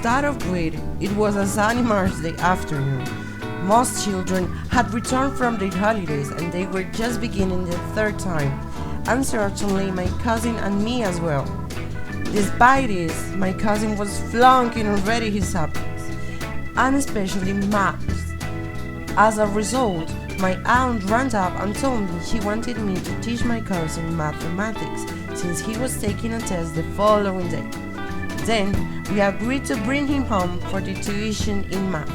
start off with, it was a sunny March afternoon. Most children had returned from their holidays and they were just beginning their third time, and certainly my cousin and me as well. Despite this, my cousin was flunking already his subjects, and especially maths. As a result, my aunt ran up and told me she wanted me to teach my cousin mathematics since he was taking a test the following day. Then we agreed to bring him home for the tuition in math.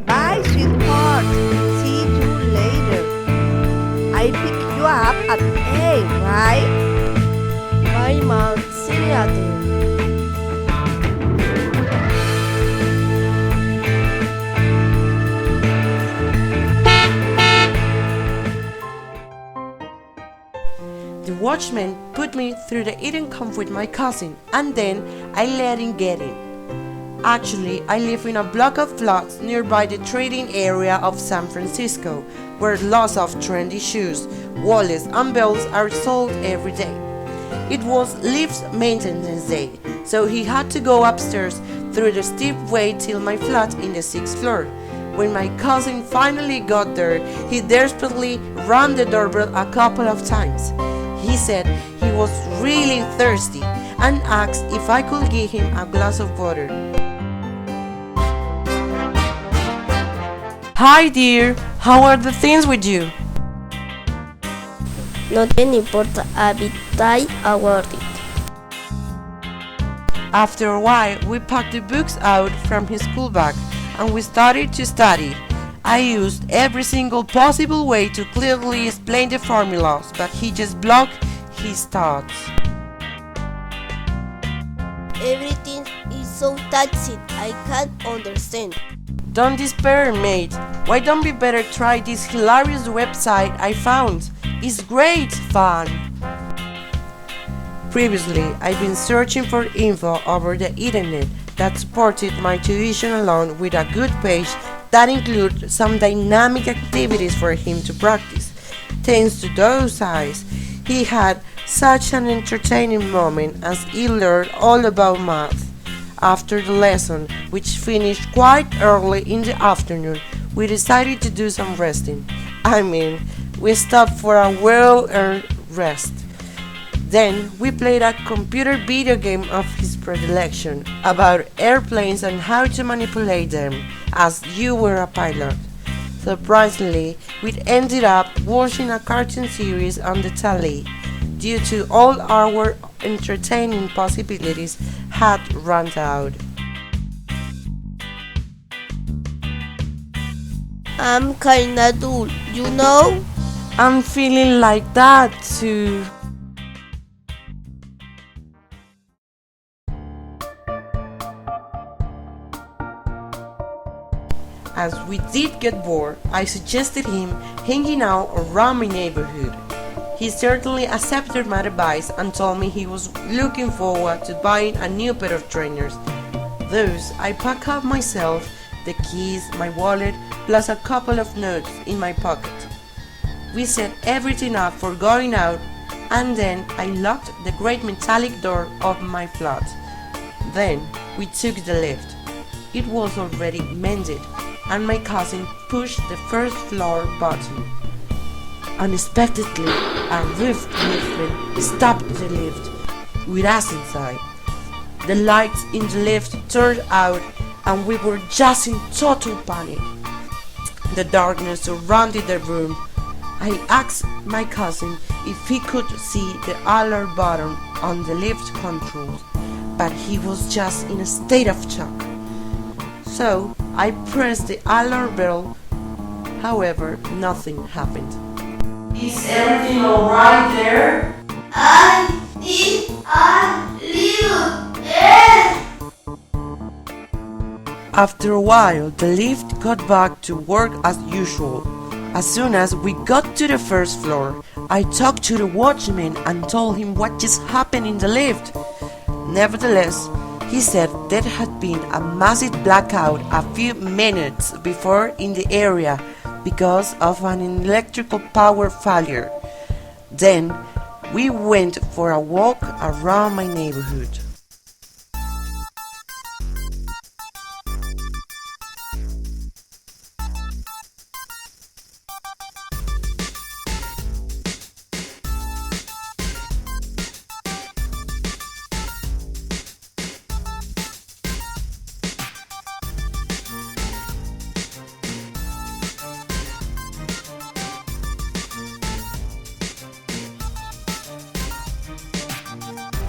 Bye, sweetheart. See you later. I pick you up at 8, right? Bye, Mom. See you later. The watchman put me through the eating camp with my cousin, and then I let him get in. Actually, I live in a block of flats nearby the trading area of San Francisco, where lots of trendy shoes, wallets, and belts are sold every day. It was Liv's maintenance day, so he had to go upstairs through the steep way till my flat in the 6th floor. When my cousin finally got there, he desperately rang the doorbell a couple of times. He said he was really thirsty and asked if I could give him a glass of water. Hi dear, how are the things with you? No te importa, habitai awarded. After a while, we packed the books out from his school bag and we started to study. I used every single possible way to clearly explain the formulas, but he just blocked his thoughts. Everything is so taxed, I can't understand. Don't despair, mate. Why don't we better try this hilarious website I found? It's great fun! Previously, I've been searching for info over the internet that supported my tuition alone with a good page that included some dynamic activities for him to practice. Thanks to those eyes, he had such an entertaining moment as he learned all about math. After the lesson, which finished quite early in the afternoon, we decided to do some resting. We stopped for a well-earned rest. Then we played a computer video game of his predilection about airplanes and how to manipulate them as you were a pilot. Surprisingly, we ended up watching a cartoon series on the telly due to all our entertaining possibilities had run out. I'm kinda dull, you know? I'm feeling like that too. As we did get bored, I suggested him hanging out around my neighborhood. He certainly accepted my advice and told me he was looking forward to buying a new pair of trainers. Thus, I packed up myself, the keys, my wallet, plus a couple of notes in my pocket. We set everything up for going out, and then I locked the great metallic door of my flat. Then we took the lift. It was already mended, and my cousin pushed the first floor button. Unexpectedly, a roof movement stopped the lift with us inside. The lights in the lift turned out and we were just in total panic. The darkness surrounded the room. I asked my cousin if he could see the alarm button on the lift controls, but he was just in a state of shock. So I pressed the alarm bell. However, nothing happened. Is everything alright there? I need a little air. After a while, the lift got back to work as usual. As soon as we got to the first floor, I talked to the watchman and told him what just happened in the lift. Nevertheless, he said there had been a massive blackout a few minutes before in the area because of an electrical power failure. Then, we went for a walk around my neighborhood.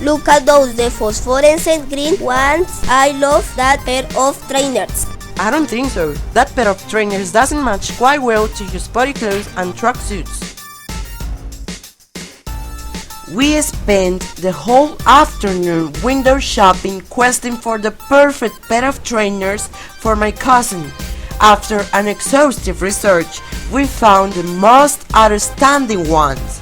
Look at those, the phosphorescent green ones. I love that pair of trainers. I don't think so. That pair of trainers doesn't match quite well to your sporty clothes and tracksuits. We spent the whole afternoon window shopping, questing for the perfect pair of trainers for my cousin. After an exhaustive research, we found the most outstanding ones.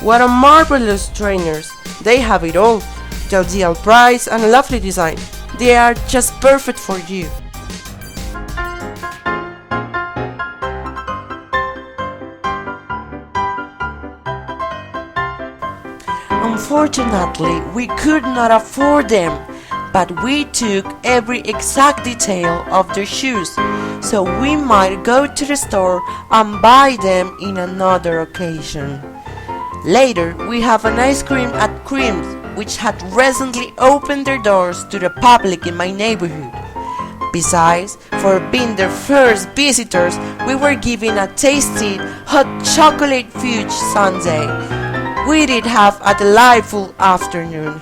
What a marvelous trainers! They have it all, the ideal price and a lovely design. They are just perfect for you. Unfortunately, we could not afford them, but we took every exact detail of their shoes, so we might go to the store and buy them in another occasion. Later, we have an ice cream at Creams, which had recently opened their doors to the public in my neighborhood. Besides, for being their first visitors, we were given a tasty hot chocolate fudge sundae. We did have a delightful afternoon.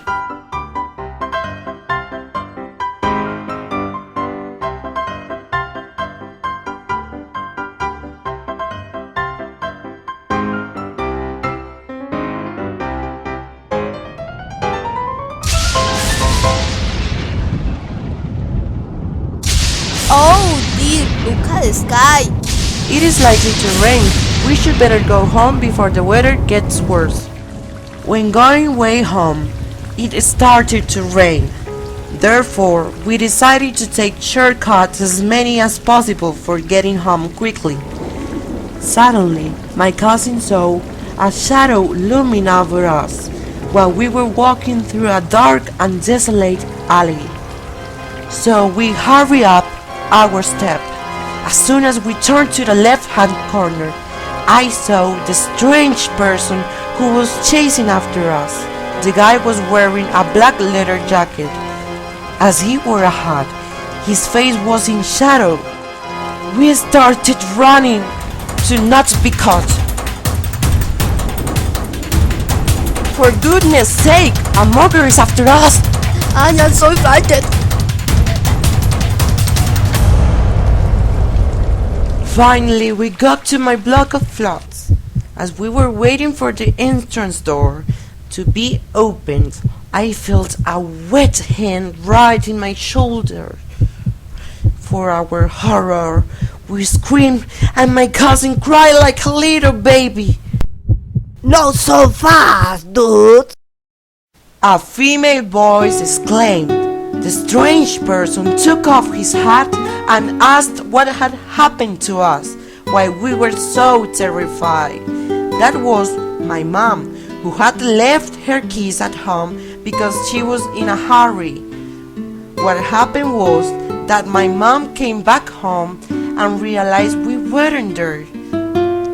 Oh dear, look at the sky. It is likely to rain. We should better go home before the weather gets worse. When going way home, it started to rain. Therefore, we decided to take shortcuts as many as possible for getting home quickly. Suddenly, my cousin saw a shadow looming over us while we were walking through a dark and desolate alley. So we hurried up our step. As soon as we turned to the left-hand corner, I saw the strange person who was chasing after us. The guy was wearing a black leather jacket. As he wore a hat, his face was in shadow. We started running to not be caught. For goodness sake, a murderer is after us! I am so frightened. Finally, we got to my block of flats. As we were waiting for the entrance door to be opened, I felt a wet hand right in my shoulder. For our horror, we screamed and my cousin cried like a little baby. Not so fast, dude! A female voice exclaimed. The strange person took off his hat and asked what had happened to us, why we were so terrified. That was my mom, who had left her keys at home because she was in a hurry. What happened was that my mom came back home and realized we weren't there.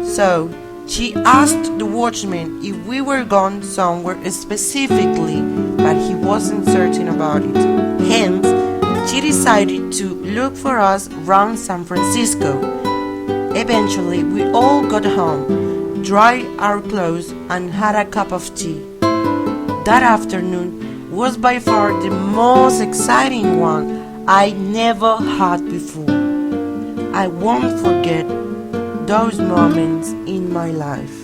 So she asked the watchman if we were gone somewhere specifically, but he wasn't certain about it. Hence, she decided to look for us around San Francisco. Eventually, we all got home, dried our clothes, and had a cup of tea. That afternoon was by far the most exciting one I never had before. I won't forget those moments in my life.